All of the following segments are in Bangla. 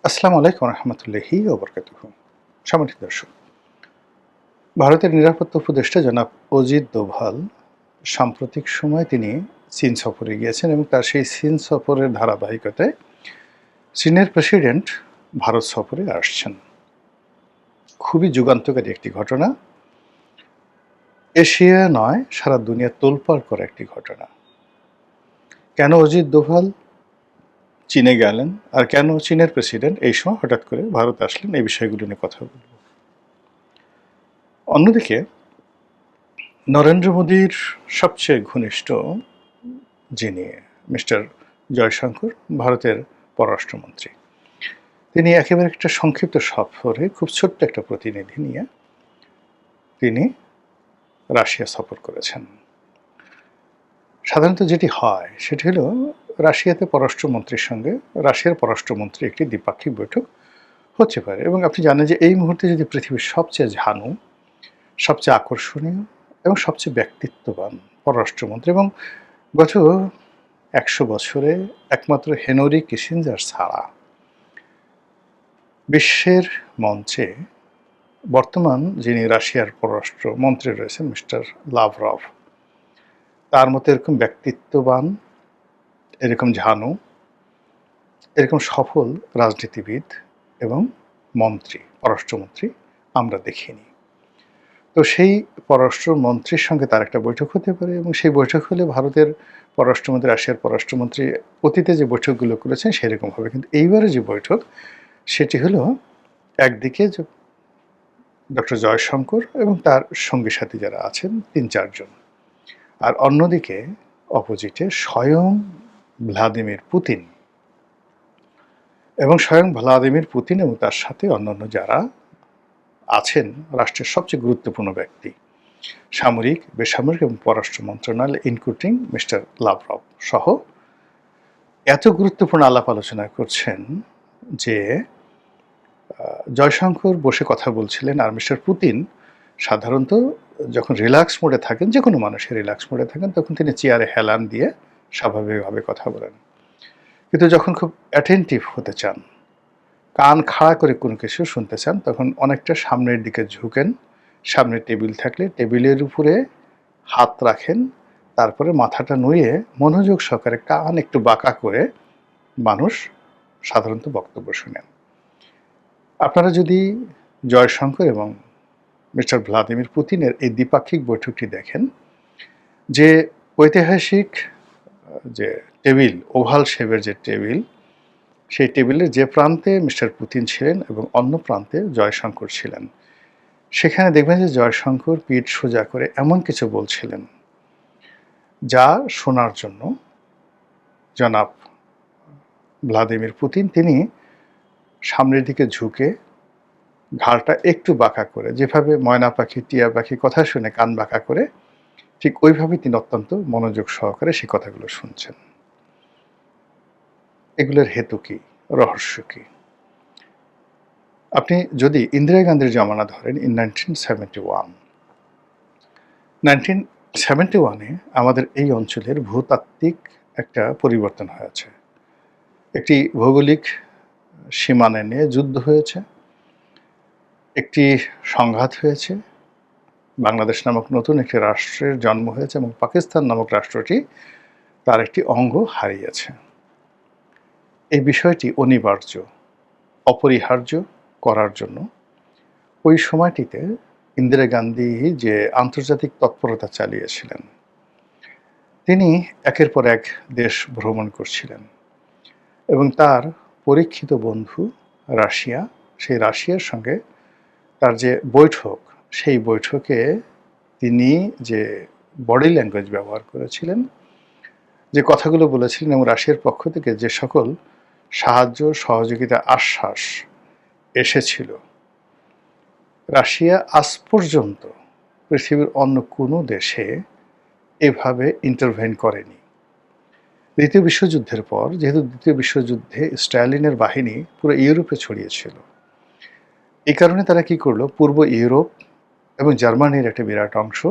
আসসালামু আলাইকুম রহমতুল্লাহি ওয়া বারাকাতুহু। সম্মানিত দর্শক, ভারতের নিরাপত্তা উপদেষ্টা জনাব অজিত দোভাল সাম্প্রতিক সময়ে তিনি চীন সফরে গিয়েছেন এবং তার সেই চীন সফরের ধারাবাহিকতায় চীনের প্রেসিডেন্ট ভারত সফরে আসছেন। খুবই যুগান্তকারী একটি ঘটনা। এশিয়া নয়, সারা দুনিয়া তোলপাড় করা একটি ঘটনা। কেন অজিত দোভাল চীনে গেলেন আর কেন চীনের প্রেসিডেন্ট এই সময় হঠাৎ করে ভারত আসলেন, এই বিষয়গুলো নিয়ে কথা বলব। অন্যদিকে নরেন্দ্র মোদীর সবচেয়ে ঘনিষ্ঠ যিনি মিস্টার জয়শঙ্কর, ভারতের পররাষ্ট্রমন্ত্রী, তিনি একেবারে একটা সংক্ষিপ্ত সফরে খুব ছোট্ট একটা প্রতিনিধি নিয়ে তিনি রাশিয়া সফর করেছেন। সাধারণত যেটি হয় সেটি হলো রাশিয়াতে পররাষ্ট্রমন্ত্রীর সঙ্গে রাশিয়ার পররাষ্ট্রমন্ত্রী একটি দ্বিপাক্ষিক বৈঠক হতে পারে, এবং আপনি জানেন যে এই মুহূর্তে যদি পৃথিবীর সবচেয়ে ঝানু, সবচেয়ে আকর্ষণীয় এবং সবচেয়ে ব্যক্তিত্ববান পররাষ্ট্রমন্ত্রী এবং গত ১০০ বছরে একমাত্র হেনরি কিসিঞ্জার ছাড়া বিশ্বের মঞ্চে বর্তমান যিনি রাশিয়ার পররাষ্ট্রমন্ত্রী রয়েছেন মিস্টার লাভরভ, তার মতো এরকম ব্যক্তিত্ববান, এরকম ঝানু, এরকম সফল রাজনীতিবিদ এবং মন্ত্রী, পররাষ্ট্রমন্ত্রী আমরা দেখিনি। তো সেই পররাষ্ট্রমন্ত্রীর সঙ্গে তার একটা বৈঠক হতে পারে, এবং সেই বৈঠক হলে ভারতের পররাষ্ট্রমন্ত্রী, রাশিয়ার পররাষ্ট্রমন্ত্রী অতীতে যে বৈঠকগুলো করেছেন সেরকম হবে। কিন্তু এইবারে যে বৈঠক সেটি হলো একদিকে যে ডক্টর জয়শঙ্কর এবং তার সঙ্গী সাথী যারা আছেন ৩-৪ জন, আর অন্যদিকে অপোজিটে স্বয়ং ভ্লাদিমির পুতিন এবং তার সাথে অন্যান্য যারা আছেন রাষ্ট্রের সবচেয়ে গুরুত্বপূর্ণ ব্যক্তি, সামরিক, বেসামরিক এবং পররাষ্ট্র মন্ত্রণালয় ইনক্লুডিং মিস্টার লাভরভ সহ এত গুরুত্বপূর্ণ আলাপ আলোচনা করছেন যে জয়শঙ্কর বসে কথা বলছিলেন, আর মিস্টার পুতিন সাধারণত যখন রিল্যাক্স মোডে থাকেন, যে কোনো মানুষের রিল্যাক্স মোডে থাকেন, তখন তিনি চেয়ারে হেলান দিয়ে স্বাভাবিকভাবে কথা বলেন। কিন্তু যখন খুব অ্যাটেন্টিভ হতে চান, কান খাড়া করে কোনো কিছু শুনতে চান, তখন অনেকটা সামনের দিকে ঝুঁকেন, সামনে টেবিল থাকলে টেবিলের উপরে হাত রাখেন, তারপরে মাথাটা নুয়ে মনোযোগ সহকারে কান একটু বাঁকা করে মানুষ সাধারণত বক্তব্য শুনেন। আপনারা যদি জয়শঙ্কর এবং মিস্টার ভ্লাদিমির পুতিনের এই দ্বিপাক্ষিক বৈঠকটি দেখেন, যে ঐতিহাসিক যে টেবিল, ওভাল শেপের যে টেবিল, সেই টেবিলের যে প্রান্তে মিস্টার পুতিন ছিলেন এবং অন্য প্রান্তে জয়শঙ্কর ছিলেন, সেখানে দেখবেন যে জয়শঙ্কর পিঠ সোজা করে এমন কিছু বলছিলেন যা শোনার জন্য জনাব ভ্লাদিমির পুতিন তিনি সামনের দিকে ঝুঁকে ঘাড়টা একটু বাঁকা করে, যেভাবে ময়না পাখি, টিয়া পাখি কথা শুনে কান বাঁকা করে, ঠিক ওইভাবে তিনি অত্যন্ত মনোযোগ সহকারে সেই কথাগুলো শুনছেন। এগুলোর হেতু কি, রহস্য কি? আপনি যদি ইন্দিরা গান্ধীর জমানা ধরেন, ইন 1971 আমাদের এই অঞ্চলের ভূতাত্ত্বিক একটা পরিবর্তন হয়েছে। একটি ভৌগোলিক সীমানা নিয়ে যুদ্ধ হয়েছে, একটি সংঘাত হয়েছে, বাংলাদেশ নামক নতুন একটি রাষ্ট্রের জন্ম হয়েছে এবং পাকিস্তান নামক রাষ্ট্রটি তার একটি অঙ্গ হারিয়েছে। এই বিষয়টি অনিবার্য, অপরিহার্য করার জন্য ওই সময়টিতে ইন্দিরা গান্ধী যে আন্তর্জাতিক তৎপরতা চালিয়েছিলেন, তিনি একের পর এক দেশ ভ্রমণ করছিলেন এবং তার পরীক্ষিত বন্ধু রাশিয়া, সেই রাশিয়ার সঙ্গে তার যে বৈঠক, সেই বৈঠকে তিনি যে বডি ল্যাঙ্গুয়েজ ব্যবহার করেছিলেন, যে কথাগুলো বলেছিলেন এবং রাশিয়ার পক্ষ থেকে যে সকল সাহায্য, সহযোগিতা, আশ্বাস এসেছিল, রাশিয়া আজ পর্যন্ত পৃথিবীর অন্য কোনো দেশে এভাবে ইন্টারভেন করেনি। দ্বিতীয় বিশ্বযুদ্ধের পর, যেহেতু দ্বিতীয় বিশ্বযুদ্ধে স্ট্যালিনের বাহিনী পুরো ইউরোপে ছড়িয়েছিল, এই কারণে তারা কি করলো, পূর্ব ইউরোপ এবং জার্মানির একটা বিরাট অংশ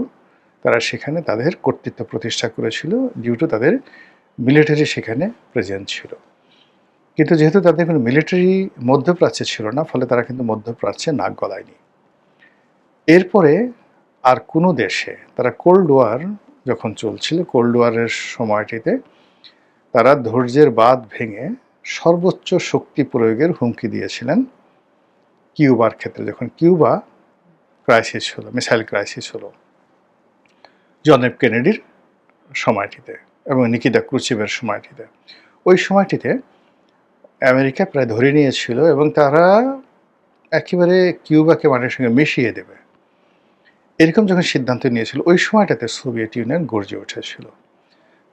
তারা সেখানে তাদের কর্তৃত্ব প্রতিষ্ঠা করেছিল, ডিউ টু তাদের মিলিটারি সেখানে প্রেজেন্ট ছিল। কিন্তু যেহেতু তাদের কোনো মিলিটারি মধ্যপ্রাচ্যে ছিল না, ফলে তারা কিন্তু মধ্যপ্রাচ্যে নাক গলায়নি। এরপরে আর কোনো দেশে তারা কোল্ড ওয়ার যখন চলছিল, কোল্ড ওয়ারের সময়টিতে তারা ধৈর্যের বাঁধ ভেঙে সর্বোচ্চ শক্তি প্রয়োগের হুমকি দিয়েছিলেন কিউবার ক্ষেত্রে, যখন কিউবা ক্রাইসিস হলো, মিসাইল ক্রাইসিস হলো জন এফ কেনেডির সময়টিতে এবং নিকিতা ক্রুচিভের সময়টিতে। ওই সময়টিতে আমেরিকা প্রায় ধরে নিয়েছিল এবং তারা একেবারে কিউবাকে মাটির সঙ্গে মিশিয়ে দেবে, এরকম যখন সিদ্ধান্ত নিয়েছিল, ওই সময়টাতে সোভিয়েত ইউনিয়ন গর্জে উঠেছিল।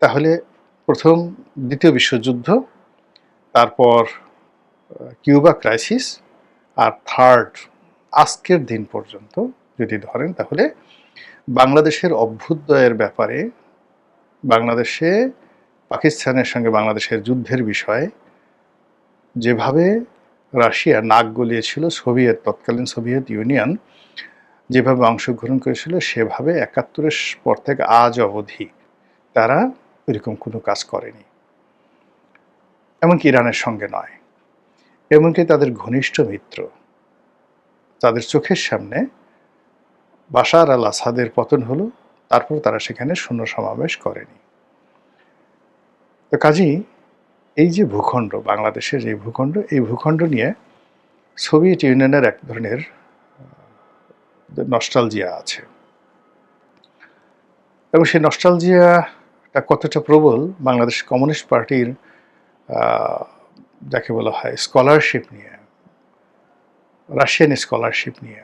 তাহলে প্রথম দ্বিতীয় বিশ্বযুদ্ধ, তারপর কিউবা ক্রাইসিস, আর থার্ড আজকের দিন পর্যন্ত যদি ধরেন, তাহলে বাংলাদেশের অভ্যুদয়ের ব্যাপারে, বাংলাদেশে পাকিস্তানের সঙ্গে বাংলাদেশের যুদ্ধের বিষয়ে যেভাবে রাশিয়া নাক গলিয়েছিল, তৎকালীন সোভিয়েত ইউনিয়ন যেভাবে অংশগ্রহণ করেছিল, সেভাবে ৭১-এর পর থেকে আজ অবধি তারা এরকম কোনো কাজ করেনি, এমনকি ইরানের সঙ্গে নয়। এমনকি তাদের ঘনিষ্ঠ মিত্র, তাদের চোখের সামনে বাশার আল আসাদের পতন হলো, তারপর তারা সেখানে শূন্য সমাবেশ করেনি। তো কাজেই এই যে ভূখণ্ড, বাংলাদেশের যে ভূখণ্ড, এই ভূখণ্ড নিয়ে সোভিয়েত ইউনিয়নের এক ধরনের নস্টালজিয়া আছে, এবং সেই নস্টালজিয়াটা কতটা প্রবল বাংলাদেশ কমিউনিস্ট পার্টির যাকে বলা হয় স্কলারশিপ নিয়ে, রাশিয়ান স্কলারশিপ নিয়ে,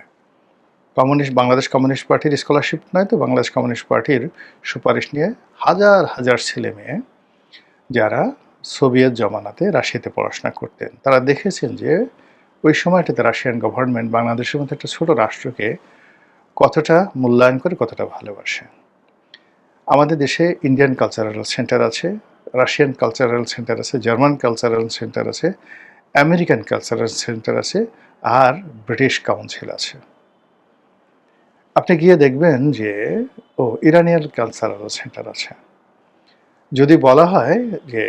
বাংলাদেশ কমিউনিস্ট পার্টির স্কলারশিপ নয় তো, বাংলাদেশ কমিউনিস্ট পার্টির সুপারিশ নিয়ে হাজার হাজার ছেলে মেয়ে যারা সোভিয়েত জমানাতে রাশিয়াতে পড়াশোনা করতেন, তারা দেখেছেন যে ওই সময়টাতে রাশিয়ান গভর্নমেন্ট বাংলাদেশের মতো একটা ছোট রাষ্ট্রকে কতটা মূল্যায়ন করে, কতটা ভালোবাসে। আমাদের দেশে ইন্ডিয়ান কালচারাল সেন্টার আছে, রাশিয়ান কালচারাল সেন্টার আছে, জার্মান কালচারাল সেন্টার আছে, আমেরিকান কালচারাল সেন্টার আছে, আর ব্রিটিশ কাউন্সিল আছে। আপনি গিয়ে দেখবেন যে ইরানিয়ান কালচারাল সেন্টার আছে। যদি বলা হয় যে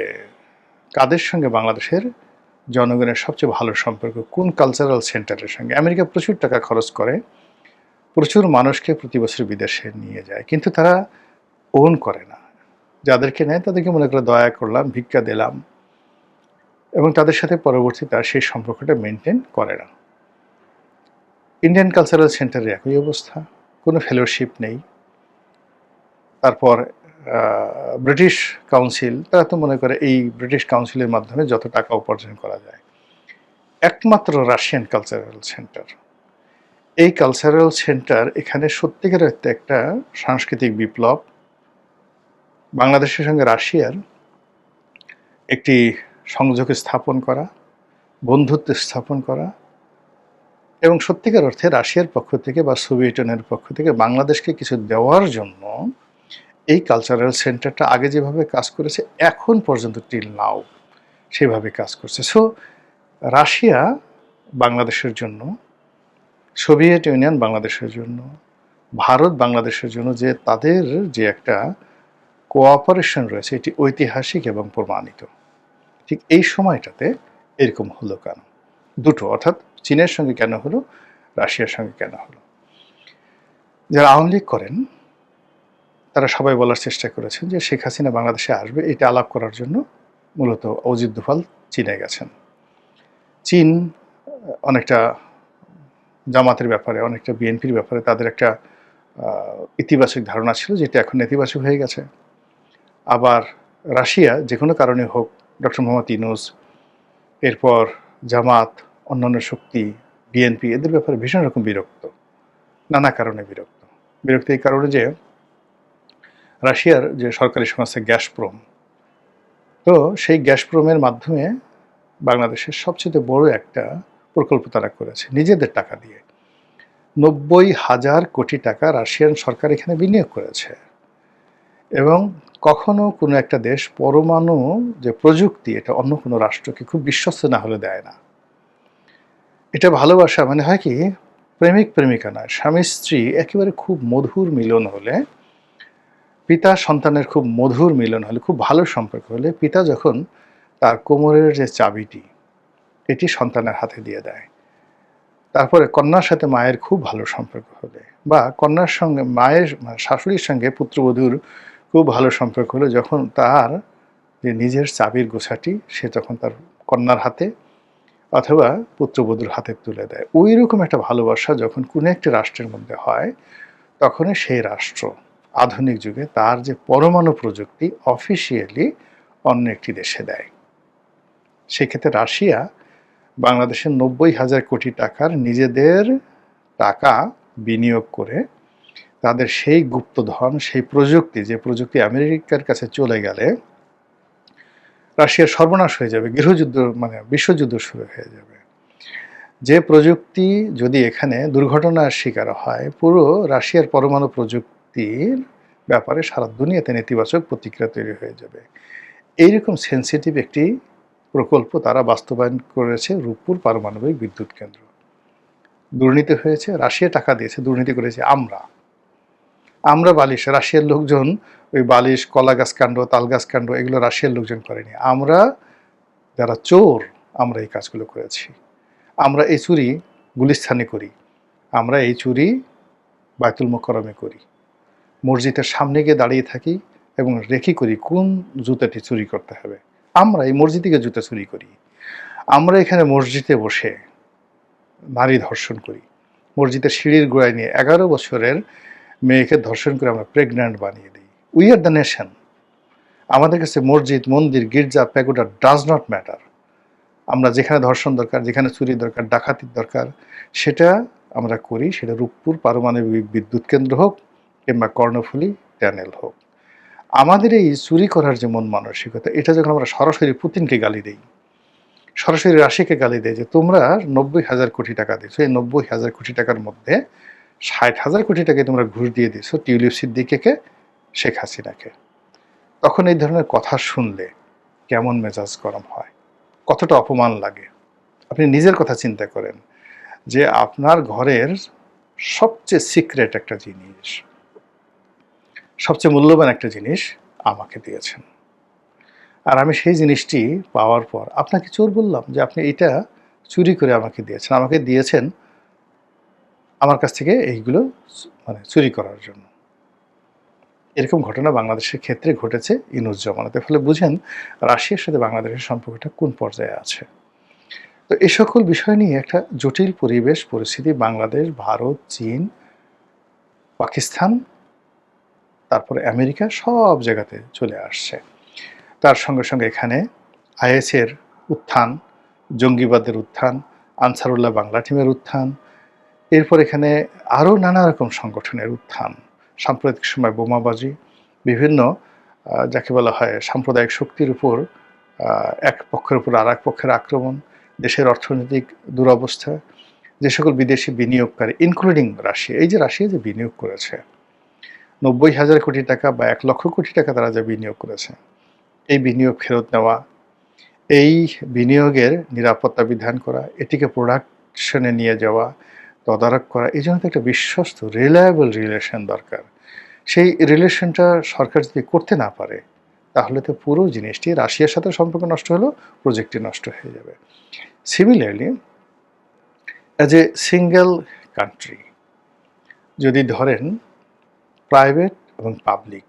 কাদের সঙ্গে বাংলাদেশের জনগণের সবচেয়ে ভালো সম্পর্ক, কোন কালচারাল সেন্টারের সঙ্গে, আমেরিকা প্রচুর টাকা খরচ করে, প্রচুর মানুষকে প্রতি বছর বিদেশে নিয়ে যায়, কিন্তু তারা ওন করে না। যাদেরকে নেয় তাদেরকে মনে করে দয়া করলাম, ভিক্ষা দিলাম, এবং তাদের সাথে পরবর্তীতে আর সেই সম্পর্কটা মেনটেন করে না। ইন্ডিয়ান কালচারাল সেন্টারে একই অবস্থা, কোনো ফেলোশিপ নেই। তারপর ব্রিটিশ কাউন্সিল, তারা তো মনে করে এই ব্রিটিশ কাউন্সিলের মাধ্যমে যত টাকা উপার্জন করা যায়। একমাত্র রাশিয়ান কালচারাল সেন্টার, এই কালচারাল সেন্টার এখানে সত্যিকার অর্থে একটা সাংস্কৃতিক বিপ্লব, বাংলাদেশের সঙ্গে রাশিয়ার একটি সংযোগ স্থাপন করা, বন্ধুত্ব স্থাপন করা, এবং সত্যিকার অর্থে রাশিয়ার পক্ষ থেকে বা সোভিয়েত ইউনিয়নের পক্ষ থেকে বাংলাদেশকে কিছু দেওয়ার জন্য এই কালচারাল সেন্টারটা আগে যেভাবে কাজ করেছে, এখন পর্যন্ত টিল নাও সেভাবে কাজ করছে। সো রাশিয়া বাংলাদেশের জন্য, সোভিয়েত ইউনিয়ন বাংলাদেশের জন্য, ভারত বাংলাদেশের জন্য যে তাদের যে একটা কোঅপারেশন রয়েছে, এটি ঐতিহাসিক এবং প্রমাণিত। ঠিক এই সময়টাতে এরকম হলো কেন? দুটো, অর্থাৎ চীনের সঙ্গে কেন হলো, রাশিয়ার সঙ্গে কেন হলো? যারা আওয়ামী লীগ করেন তারা সবাই বলার চেষ্টা করেছেন যে শেখ হাসিনা বাংলাদেশে আসবে, এটা আলাপ করার জন্য মূলত অজিত দোভাল চীনে গেছেন। চীন অনেকটা জামাতের ব্যাপারে, অনেকটা বিএনপির ব্যাপারে তাদের একটা ইতিবাচক ধারণা ছিল, যেটা এখন নেতিবাচক হয়ে গেছে। আবার রাশিয়া যে কোনো কারণে হোক, ডক্টর মোহাম্মদ ইউনূস, এরপর জামাত, অন্যান্য শক্তি, বিএনপি, এদের ব্যাপারে ভীষণ রকম বিরক্ত, নানা কারণে বিরক্ত। এই কারণে যে রাশিয়ার যে সরকারি সংস্থা গ্যাসপ্রোম, তো সেই গ্যাসপ্রোমের মাধ্যমে বাংলাদেশের সবচেয়ে বড় একটা প্রকল্প তারা করেছে নিজেদের টাকা দিয়ে। ৯০,০০০ কোটি টাকা রাশিয়ান সরকার এখানে বিনিয়োগ করেছে। এবং কখনো কোনো একটা দেশ পরমাণু যে প্রযুক্তি, এটা অন্য কোনো রাষ্ট্রকে খুব বিশ্বস্ত না হলে দেয় না। এটা ভালোবাসা, মানে হয় কি, প্রেমিক প্রেমিকা নয়, স্বামী স্ত্রী একেবারে খুব মধুর মিলন হলে, পিতা সন্তানের খুব মধুর মিলন হলে, খুব ভালো সম্পর্ক হলে, পিতা যখন তার কোমরের যে চাবিটি এটি সন্তানের হাতে দিয়ে দেয়। তারপরে কন্যার সাথে মায়ের খুব ভালো সম্পর্ক হলে, বা কন্যার সঙ্গে মায়ের শাশুড়ির সঙ্গে পুত্রবধূর খুব ভালো সম্পর্ক হলে, যখন তার যে নিজের চাবির গোছাটি সে তখন তার কন্যার হাতে অথবা পুত্রবধূর হাতে তুলে দেয়, ওই রকম একটা ভালোবাসা যখন কোনো একটি রাষ্ট্রের মধ্যে হয়, তখনই সেই রাষ্ট্র আধুনিক যুগে তার যে পরমাণু প্রযুক্তি অফিসিয়ালি অন্য একটি দেশে দেয়। সেক্ষেত্রে রাশিয়া বাংলাদেশের 90,000 কোটি টাকার নিজেদের টাকা বিনিয়োগ করে তাদের সেই গুপ্তধন, সেই প্রযুক্তি, যে প্রযুক্তি আমেরিকার কাছে চলে গেলে রাশিয়ার সর্বনাশ হয়ে যাবে, গৃহযুদ্ধ মানে বিশ্বযুদ্ধ শুরু হয়ে যাবে। যে প্রযুক্তি যদি এখানে দুর্ঘটনার শিকার হয়, পুরো রাশিয়ার পরমাণু প্রযুক্তির ব্যাপারে সারা দুনিয়াতে নেতিবাচক প্রতিক্রিয়া তৈরি হয়ে যাবে। এইরকম সেন্সিটিভ একটি প্রকল্প তারা বাস্তবায়ন করেছে, রূপপুর পারমাণবিক বিদ্যুৎ কেন্দ্র। দুর্নীতি হয়েছে, রাশিয়া টাকা দিয়েছে, দুর্নীতি করেছে আমরা বালিশ, রাশিয়ার লোকজন ওই বালিশ, কলা গাছ কাণ্ড, তাল গাছ কাণ্ড এগুলো রাশিয়ার লোকজন করেনি। আমরা যারা চোর, আমরা এই কাজগুলো করেছি। আমরা এই চুরি গুলিস্তানে করি, আমরা এই চুরি বায়তুল মোকাররমে করি, মসজিদের সামনে গিয়ে দাঁড়িয়ে থাকি এবং রেখি করি কোন জুতাটি চুরি করতে হবে। আমরা এই মসজিদে গিয়ে জুতা চুরি করি, আমরা এখানে মসজিদে বসে নারী ধর্ষণ করি, মসজিদের সিঁড়ির গোড়ায় নিয়ে 11 বছরের মেয়েকে ধর্ষণ করে আমরা প্রেগন্যান্ট বানিয়ে দিই। We are the nation. আমাদের কাছে মসজিদ, মন্দির, গির্জা, প্যাগোডা ডাজ নট ম্যাটার। আমরা যেখানে ধর্ষণ দরকার, যেখানে চুরি দরকার, ডাকাতির দরকার, সেটা আমরা করি। সেটা রূপপুর পারমাণবিক বিদ্যুৎ কেন্দ্র হোক কিংবা কর্ণফুলী ট্যানেল হোক। আমাদের এই চুরি করার যে মন মানসিকতা, এটা যখন আমরা সরাসরি পুতিনকে গালি দিই, সরাসরি রাশিয়াকে গালি দেয় যে তোমরা 90,000 কোটি টাকা দিয়েছো, এই 90,000 কোটি টাকার মধ্যে 60,000 কোটি টাকায় তোমরা ঘুষ দিয়ে দিয়েছো টিউলিপ সিদ্দিকীকে, শেখ হাসিনাকে, তখন এই ধরনের কথা শুনলে কেমন মেজাজ গরম হয়, কতটা অপমান লাগে। আপনি নিজের কথা চিন্তা করেন যে আপনার ঘরের সবচেয়ে সিক্রেট একটা জিনিস, সবচেয়ে মূল্যবান একটা জিনিস আমাকে দিয়েছেন, আর আমি সেই জিনিসটি পাওয়ার পর আপনাকে চোর বললাম যে আপনি এটা চুরি করে আমাকে দিয়েছেন আমার কাছ থেকে এইগুলো মানে চুরি করার জন্য। এরকম ঘটনা বাংলাদেশের ক্ষেত্রে ঘটেছে ইউনূস জমানাতে। ফলে বুঝেন রাশিয়ার সাথে বাংলাদেশের সম্পর্কটা কোন পর্যায়ে আছে। তো এই সকল বিষয় নিয়ে একটা জটিল পরিবেশ পরিস্থিতি বাংলাদেশ, ভারত, চীন, পাকিস্তান, তারপরে আমেরিকা সব জায়গাতে চলে আসছে। তার সঙ্গে সঙ্গে এখানে আইএসের উত্থান, জঙ্গিবাদের উত্থান, আনসারুল্লাহ বাংলা টিমের উত্থান, এরপর এখানে আরও নানা রকম সংগঠনের উত্থান, সাম্প্রতিক সময় বোমাবাজি, বিভিন্ন যাকে বলা হয় সাম্প্রদায়িক শক্তির উপর এক পক্ষের উপর আর এক পক্ষের আক্রমণ, দেশের অর্থনৈতিক দুরবস্থা, যে সকল বিদেশি বিনিয়োগকারী ইনক্লুডিং রাশিয়া, এই যে রাশিয়া যে বিনিয়োগ করেছে 90,000 কোটি টাকা বা 1 লক্ষ কোটি টাকা তারা যা বিনিয়োগ করেছে, এই বিনিয়োগ ফেরত নেওয়া, এই বিনিয়োগের নিরাপত্তা বিধান করা, এটিকে প্রোডাকশনে নিয়ে যাওয়া, তদারক করা, এই জন্য তো একটা বিশ্বস্ত রিলায়েবল রিলেশন দরকার। সেই রিলেশনটা সরকার যদি করতে না পারে, তাহলে তো পুরো জিনিসটি রাশিয়ার সাথে সম্পর্ক নষ্ট হলো, প্রজেক্টটি নষ্ট হয়ে যাবে। Similarly as a single country যদি ধরেন প্রাইভেট এবং পাবলিক,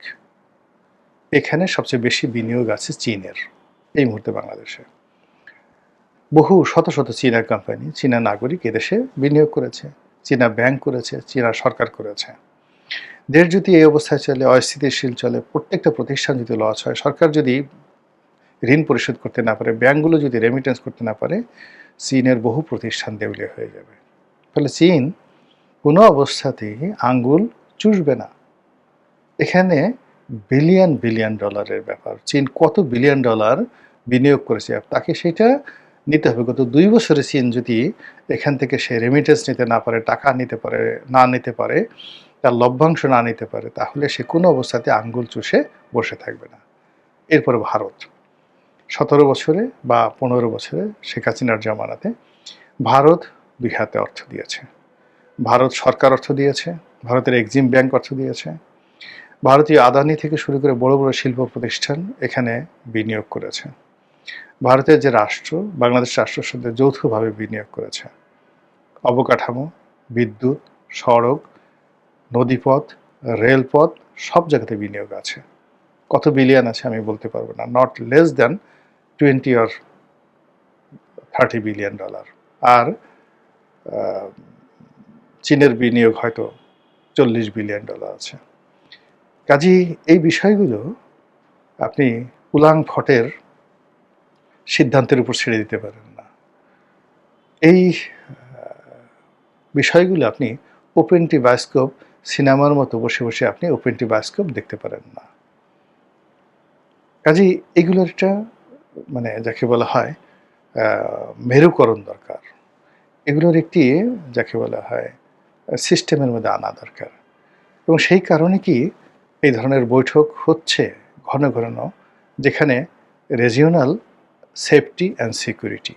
এখানে সবচেয়ে বেশি বিনিয়োগ আছে চীনের এই মুহূর্তে বাংলাদেশে। বহু শত শত চীনা কোম্পানি, চীনা নাগরিক এদেশে বিনিয়োগ করেছে, চীনা ব্যাংক করেছে, চীনা সরকার করেছে। দেশ যদি এই অবস্থায় চলে, অস্থিতিশীল চলে, প্রত্যেকটা প্রতিষ্ঠান যদি লস হয়, সরকার যদি ঋণ পরিশোধ করতে না পারে, ব্যাংকগুলো যদি রেমিটেন্স করতে না পারে, চীনের বহু প্রতিষ্ঠান দেউলিয়া হয়ে যাবে। ফলে চীন কোনো অবস্থাতেই আঙ্গুল চুষবে না। এখানে বিলিয়ন বিলিয়ন ডলারের ব্যাপার। চীন কত বিলিয়ন ডলার বিনিয়োগ করেছে, তাকে সেটা নিতে হবে। গত 2 বছরে চীন যদি এখান থেকে সে রেমিটেন্স নিতে না পারে, টাকা না নিতে পারে, তার লভ্যাংশ না নিতে পারে, তাহলে সে কোনো অবস্থাতে আঙ্গুল চুষে বসে থাকবে না। এরপরে ভারত 17 বছরে বা 15 বছরে শেখ হাসিনার জামানাতে ভারত 2 হাতে অর্থ দিয়েছে। ভারত সরকার অর্থ দিয়েছে, ভারতের এক্সিম ব্যাংক অর্থ দিয়েছে, ভারতীয় আদানি থেকে শুরু করে বড় বড় শিল্প প্রতিষ্ঠান এখানে বিনিয়োগ করেছে। ভারতের যে রাষ্ট্র, বাংলাদেশ রাষ্ট্রের সাথে যৌথভাবে বিনিয়োগ করেছে। অবকাঠামো, বিদ্যুৎ, সড়ক, নদীপথ, রেলপথ সব জায়গাতে বিনিয়োগ আছে। কত বিলিয়ন আছে আমি বলতে পারবো না, not less than 20 or 30 billion dollar. আর চীনের বিনিয়োগ হয়তো 40 বিলিয়ন ডলার আছে। কাজেই এই বিষয়গুলো আপনি উলাং ফটের সিদ্ধান্তের উপর ছেড়ে দিতে পারেন না। এই বিষয়গুলো আপনি ওপেন টি বায়োস্কোপ সিনেমার মতো বসে বসে আপনি ওপেন টি বায়োস্কোপ দেখতে পারেন না। কাজেই এগুলোর একটা মানে যাকে বলা হয় মেরুকরণ দরকার। এগুলোর একটি যাকে বলা হয় সিস্টেমের মধ্যে আনা দরকার। এবং সেই কারণে কি এই ধরনের বৈঠক হচ্ছে ঘন ঘন, যেখানে রিজিওনাল সেফটি অ্যান্ড সিকিউরিটি,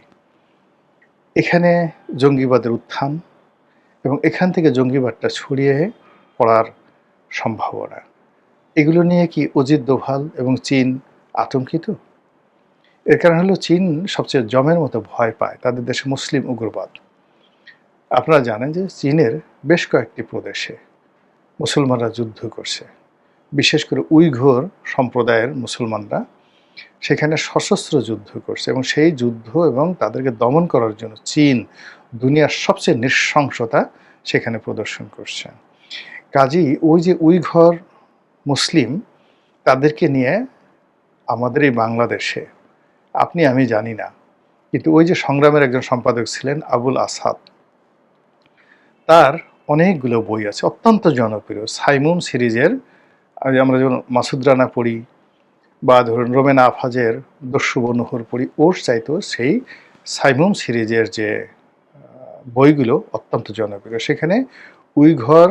এখানে জঙ্গিবাদের উত্থান এবং এখান থেকে জঙ্গিবাদটা ছড়িয়ে পড়ার সম্ভাবনা, এগুলো নিয়ে কি অজিত দোভাল এবং চীন আতঙ্কিত? এর কারণ হলো চীন সবচেয়ে জমের মতো ভয় পায় তাদের দেশে মুসলিম উগ্রবাদ। আপনারা জানেন যে চীনের বেশ কয়েকটি প্রদেশে মুসলমানরা যুদ্ধ করছে, বিশেষ করে উইঘুর সম্প্রদায়ের মুসলমানরা সেখানে সশস্ত্র যুদ্ধ করছে এবং সেই যুদ্ধ এবং তাদেরকে দমন করার জন্য চীন দুনিয়ার সবচেয়ে নৃশংসতা সেখানে প্রদর্শন করছে। কাজেই ওই যে উইঘুর মুসলিম, তাদেরকে নিয়ে আমাদের এই বাংলাদেশে আপনি আমি জানি না, কিন্তু ওই যে সংগ্রামের একজন সম্পাদক ছিলেন আবুল আসাদ, তার অনেকগুলো বই আছে অত্যন্ত জনপ্রিয় সাইমুম সিরিজের। আমরা যেমন মাসুদ রানা পড়ি বা ধরুন রোমেনা আফাজের দস্যু বনুহর পড়ি, ওর চাইতেও সেই সাইমুম সিরিজের যে বইগুলো অত্যন্ত জনপ্রিয়। সেখানে উইঘুর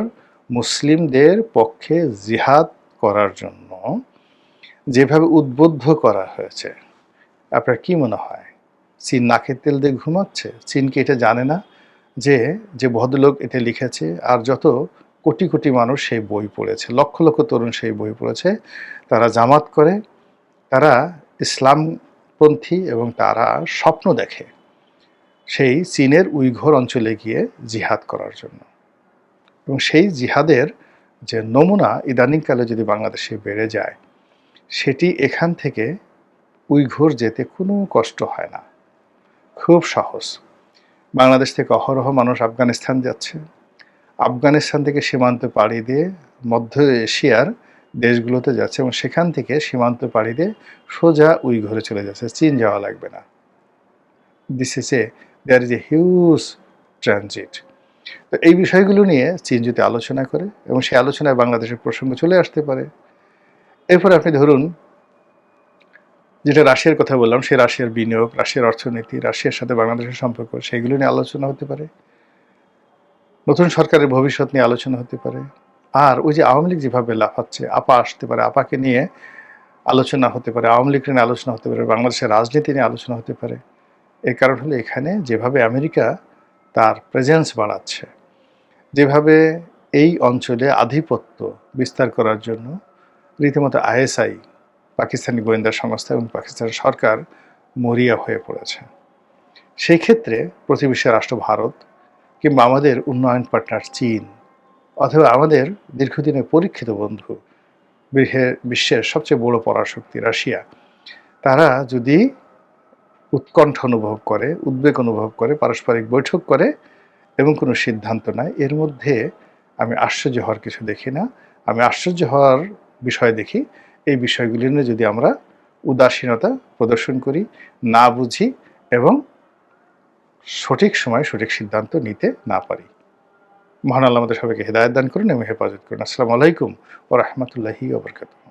মুসলিমদের পক্ষে জিহাদ করার জন্য যেভাবে উদ্বুদ্ধ করা হয়েছে, আপনার কি মনে হয় চীন নাকের তেল দিয়ে ঘুমাচ্ছে? চীন কি এটা জানে না যে যে ভদ্রলোক এটা লিখেছে আর যত কোটি কোটি মানুষ সেই বই পড়েছে, লক্ষ লক্ষ তরুণ সেই বই পড়েছে, তারা জামাত করে, তারা ইসলামপন্থী এবং তারা স্বপ্ন দেখে সেই চীনের উইঘুর অঞ্চলে গিয়ে জিহাদ করার জন্য। এবং সেই জিহাদের যে নমুনা ইদানিংকালে যদি বাংলাদেশে বেড়ে যায়, সেটি এখান থেকে উইঘুর যেতে কোনো কষ্ট হয় না, খুব সহজ। বাংলাদেশ থেকে অহরহ মানুষ আফগানিস্তান যাচ্ছে, আফগানিস্তান থেকে সীমান্ত পাড়ি দিয়ে মধ্য এশিয়ার দেশগুলোতে যাচ্ছে এবং সেখান থেকে সীমান্ত পাড়ি দিয়ে সোজা উইঘুরে চলে যাচ্ছে, চীন যাওয়া লাগবে না। This is there is a huge transit. তো এই বিষয়গুলো নিয়ে চীন যদি আলোচনা করে এবং সেই আলোচনায় বাংলাদেশের প্রসঙ্গ চলে আসতে পারে। এরপর আপনি ধরুন যেটা রাশিয়ার কথা বললাম, সেই রাশিয়ার বিনিয়োগ, রাশিয়ার অর্থনীতি, রাশিয়ার সাথে বাংলাদেশের সম্পর্ক, সেইগুলো নিয়ে আলোচনা হতে পারে। নতুন সরকারের ভবিষ্যৎ নিয়ে আলোচনা হতে পারে। আর ওই যে আওয়ামী লীগ যেভাবে লাফাচ্ছে, আপা আসতে পারে, আপাকে নিয়ে আলোচনা হতে পারে, আওয়ামী লীগ নিয়ে আলোচনা হতে পারে, বাংলাদেশের রাজনীতি নিয়ে আলোচনা হতে পারে। এর কারণ হলো এখানে যেভাবে আমেরিকা তার প্রেজেন্স বাড়াচ্ছে, যেভাবে এই অঞ্চলে আধিপত্য বিস্তার করার জন্য রীতিমতো আইএসআই, পাকিস্তানি গোয়েন্দা সংস্থা এবং পাকিস্তানের সরকার মরিয়া হয়ে পড়েছে। সেই ক্ষেত্রে প্রতিবেশী রাষ্ট্র ভারত কিংবা আমাদের উন্নয়ন পার্টনার চীন অথবা আমাদের দীর্ঘদিনের পরীক্ষিত বন্ধু বিশ্বের সবচেয়ে বড় পরাশক্তি রাশিয়া, তারা যদি উৎকণ্ঠ অনুভব করে, উদ্বেগ অনুভব করে, পারস্পরিক বৈঠক করে এবং কোনো সিদ্ধান্ত নেয়, এর মধ্যে আমি আশ্চর্য হওয়ার কিছু দেখি না। আমি আশ্চর্য হওয়ার বিষয় দেখি এই বিষয়গুলি নিয়ে যদি আমরা উদাসীনতা প্রদর্শন করি, না বুঝি এবং সঠিক সময় সঠিক সিদ্ধান্ত নিতে না পারি। মহান আল্লাহ আমাদের সবাইকে হেদায়েত দান করুন এবং হেফাজত করুন। আসসালামু আলাইকুম ওয়া রাহমাতুল্লাহি ওয়া বারাকাতুহু।